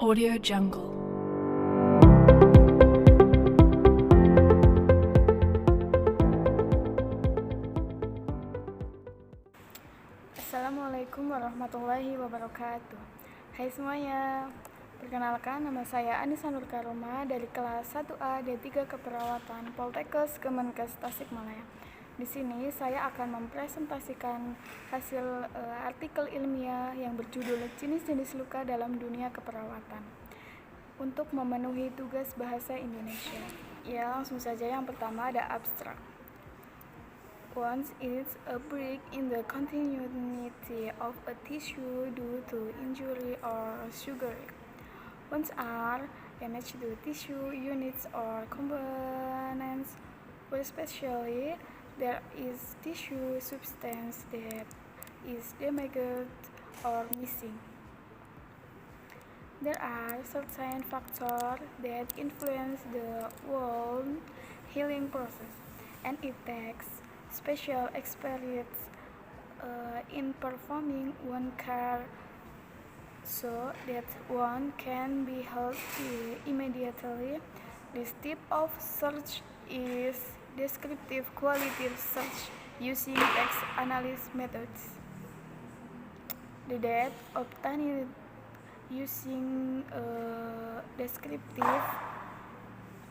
Audio Jungle. Assalamualaikum warahmatullahi wabarakatuh. Hai semuanya, perkenalkan nama saya Anissa Nur Karoma dari kelas 1A D3 Keperawatan Poltekkes Kemenkes Tasikmalaya. Di sini saya akan mempresentasikan hasil artikel ilmiah yang berjudul jenis-jenis luka dalam dunia keperawatan untuk memenuhi tugas bahasa Indonesia. Ya, langsung saja yang pertama ada abstrak. Wounds is a break in the continuity of a tissue due to injury or surgery. Wounds are damage to tissue units or components, especially there is tissue substance that is damaged or missing. There are certain factors that influence the wound healing process, and it takes special experience in performing wound care so that one can be healed immediately. This type of search is descriptive qualitative search using text analysis methods. The data obtained using descriptive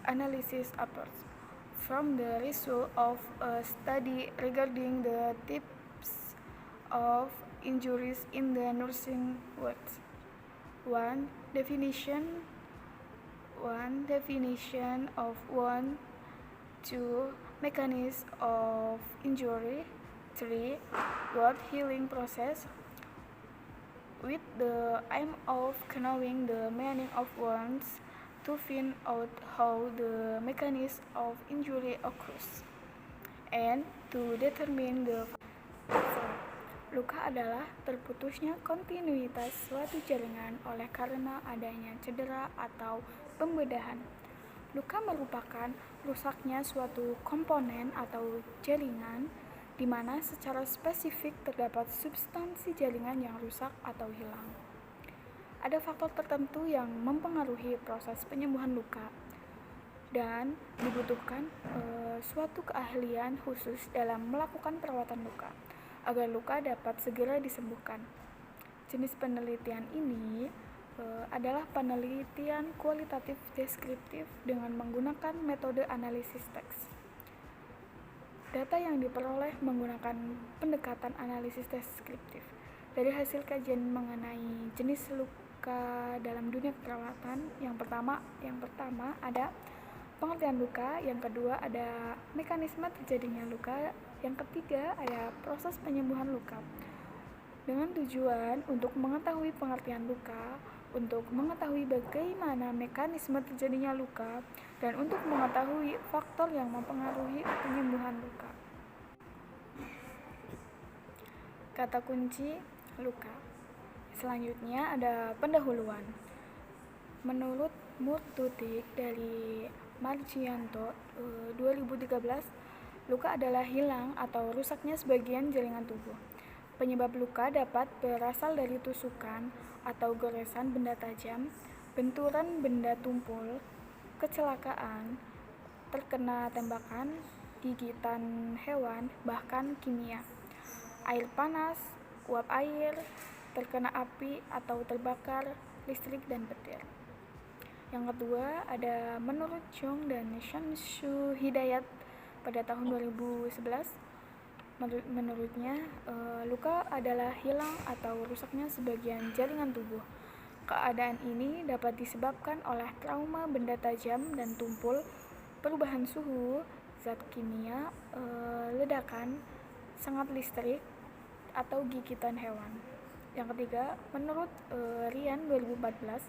analysis approach from the result of a study regarding the types of injuries in the nursing wards. One definition of wound. 2. Mechanism of injury. 3. Wound healing process, with the aim of knowing the meaning of wounds to find out how the mechanism of injury occurs, and to determine the factor. Luka adalah terputusnya kontinuitas suatu jaringan oleh karena adanya cedera atau pembedahan. Luka merupakan rusaknya suatu komponen atau jaringan di mana secara spesifik terdapat substansi jaringan yang rusak atau hilang. Ada faktor tertentu yang mempengaruhi proses penyembuhan luka dan dibutuhkan suatu keahlian khusus dalam melakukan perawatan luka agar luka dapat segera disembuhkan. Jenis penelitian ini adalah penelitian kualitatif deskriptif dengan menggunakan metode analisis teks. Data yang diperoleh menggunakan pendekatan analisis deskriptif. Dari hasil kajian mengenai jenis luka dalam dunia keperawatan, yang pertama ada pengertian luka, yang kedua ada mekanisme terjadinya luka, yang ketiga ada proses penyembuhan luka. Dengan tujuan untuk mengetahui pengertian luka, untuk mengetahui bagaimana mekanisme terjadinya luka, dan untuk mengetahui faktor yang mempengaruhi penyembuhan luka. Kata kunci luka. Selanjutnya ada pendahuluan. Menurut Murtutik dari Margianto 2013, luka adalah hilang atau rusaknya sebagian jaringan tubuh. Penyebab luka dapat berasal dari tusukan atau goresan benda tajam, benturan benda tumpul, kecelakaan, terkena tembakan, gigitan hewan, bahkan kimia, air panas, uap air, terkena api atau terbakar listrik dan petir. Yang kedua ada menurut Jong dan Shamsu Hidayat pada tahun 2011. Menurutnya, luka adalah hilang atau rusaknya sebagian jaringan tubuh. Keadaan ini dapat disebabkan oleh trauma benda tajam dan tumpul, perubahan suhu, zat kimia, ledakan, sengat listrik, atau gigitan hewan. Yang ketiga, menurut Rian 2014,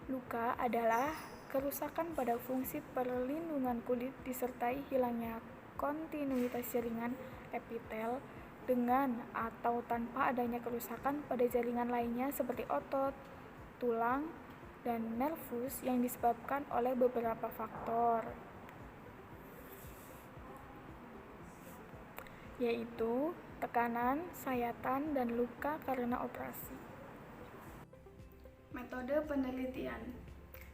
luka adalah kerusakan pada fungsi perlindungan kulit disertai hilangnya kontinuitas jaringan epitel dengan atau tanpa adanya kerusakan pada jaringan lainnya seperti otot, tulang, dan nervus yang disebabkan oleh beberapa faktor, yaitu tekanan, sayatan, dan luka karena operasi. Metode penelitian.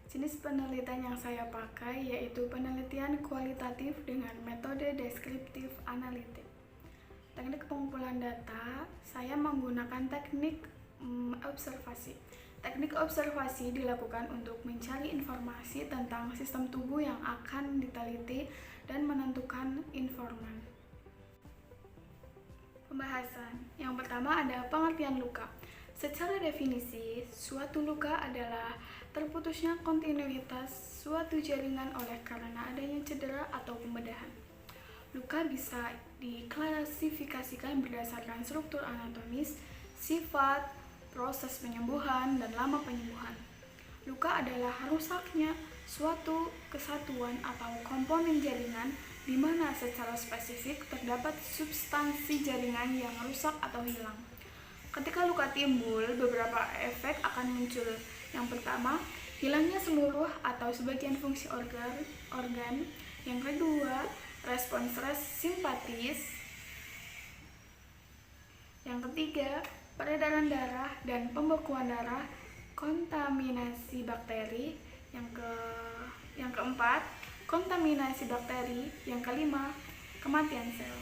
Jenis penelitian yang saya pakai yaitu penelitian kualitatif dengan metode deskriptif analitik. Teknik pengumpulan data, saya menggunakan teknik observasi. Teknik observasi dilakukan untuk mencari informasi tentang sistem tubuh yang akan diteliti dan menentukan informan. Pembahasan. Yang pertama ada pengertian luka. Secara definisi, suatu luka adalah terputusnya kontinuitas suatu jaringan oleh karena adanya cedera atau pembedahan. Luka bisa diklasifikasikan berdasarkan struktur anatomis, sifat, proses penyembuhan, dan lama penyembuhan. Luka adalah rusaknya suatu kesatuan atau komponen jaringan di mana secara spesifik terdapat substansi jaringan yang rusak atau hilang. Ketika luka timbul, beberapa efek akan muncul. Yang pertama, hilangnya seluruh atau sebagian fungsi organ. Yang kedua, respons simpatis. Yang ketiga, peredaran darah dan pembekuan darah, kontaminasi bakteri. Yang keempat, kontaminasi bakteri. Yang kelima, kematian sel.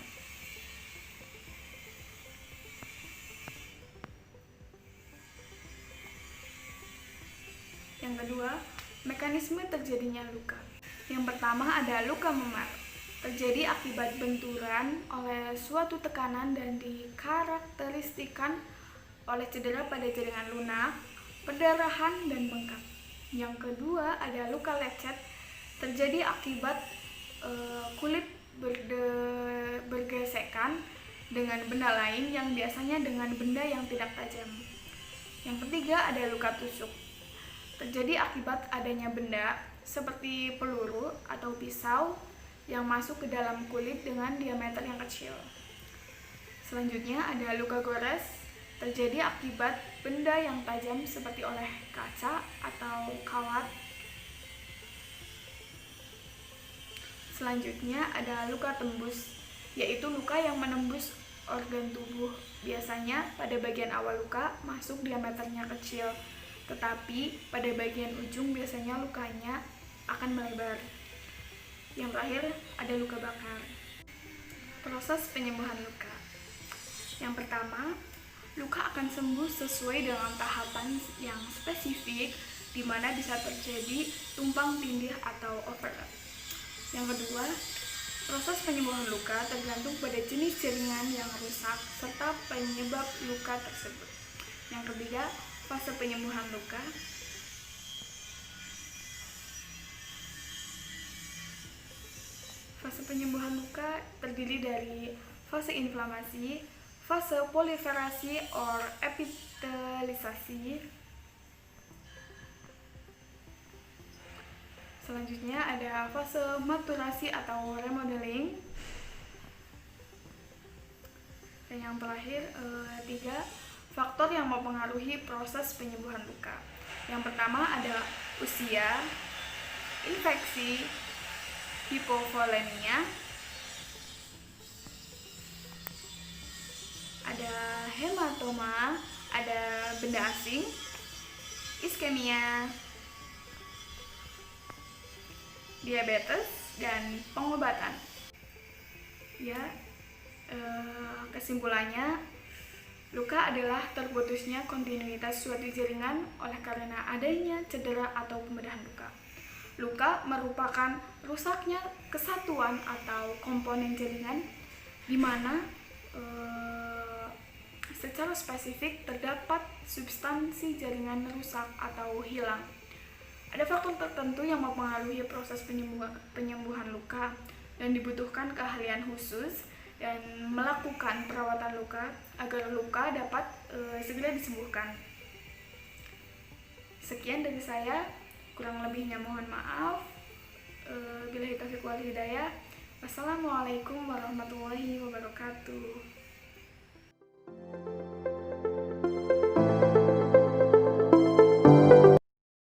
Yang kedua, mekanisme terjadinya luka. Yang pertama ada luka memar. Terjadi akibat benturan oleh suatu tekanan dan dikarakteristikan oleh cedera pada jaringan lunak, perdarahan, dan bengkak. Yang kedua ada luka lecet. Terjadi akibat kulit bergesekan dengan benda lain yang biasanya dengan benda yang tidak tajam. Yang ketiga ada luka tusuk. Terjadi akibat adanya benda seperti peluru atau pisau yang masuk ke dalam kulit dengan diameter yang kecil. Selanjutnya ada luka gores. Terjadi akibat benda yang tajam seperti oleh kaca atau kawat. Selanjutnya ada luka tembus, yaitu luka yang menembus organ tubuh. Biasanya pada bagian awal luka masuk diameternya kecil, tetapi pada bagian ujung biasanya lukanya akan melebar. Yang terakhir ada luka bakar. Proses penyembuhan luka. Yang pertama, luka akan sembuh sesuai dengan tahapan yang spesifik, di mana bisa terjadi tumpang tindih atau overlap. Yang kedua, proses penyembuhan luka tergantung pada jenis jaringan yang rusak serta penyebab luka tersebut. Yang ketiga, fase penyembuhan luka. Fase penyembuhan luka terdiri dari fase inflamasi, fase proliferasi or epitelisasi. Selanjutnya ada fase maturasi atau remodeling. Dan yang terakhir, 3 faktor yang mempengaruhi proses penyembuhan luka. Yang pertama ada usia, infeksi, hipovolemia, ada hematoma, ada benda asing, iskemia, diabetes, dan pengobatan. Kesimpulannya, luka adalah terputusnya kontinuitas suatu jaringan oleh karena adanya cedera atau pembedahan luka. Luka merupakan rusaknya kesatuan atau komponen jaringan di mana secara spesifik terdapat substansi jaringan rusak atau hilang. Ada faktor tertentu yang mempengaruhi proses penyembuhan luka dan dibutuhkan keahlian khusus dan melakukan perawatan luka agar luka dapat segera disembuhkan. Sekian dari saya, kurang lebihnya mohon maaf. Billahi taufiq wal hidayah. Wassalamualaikum warahmatullahi wabarakatuh.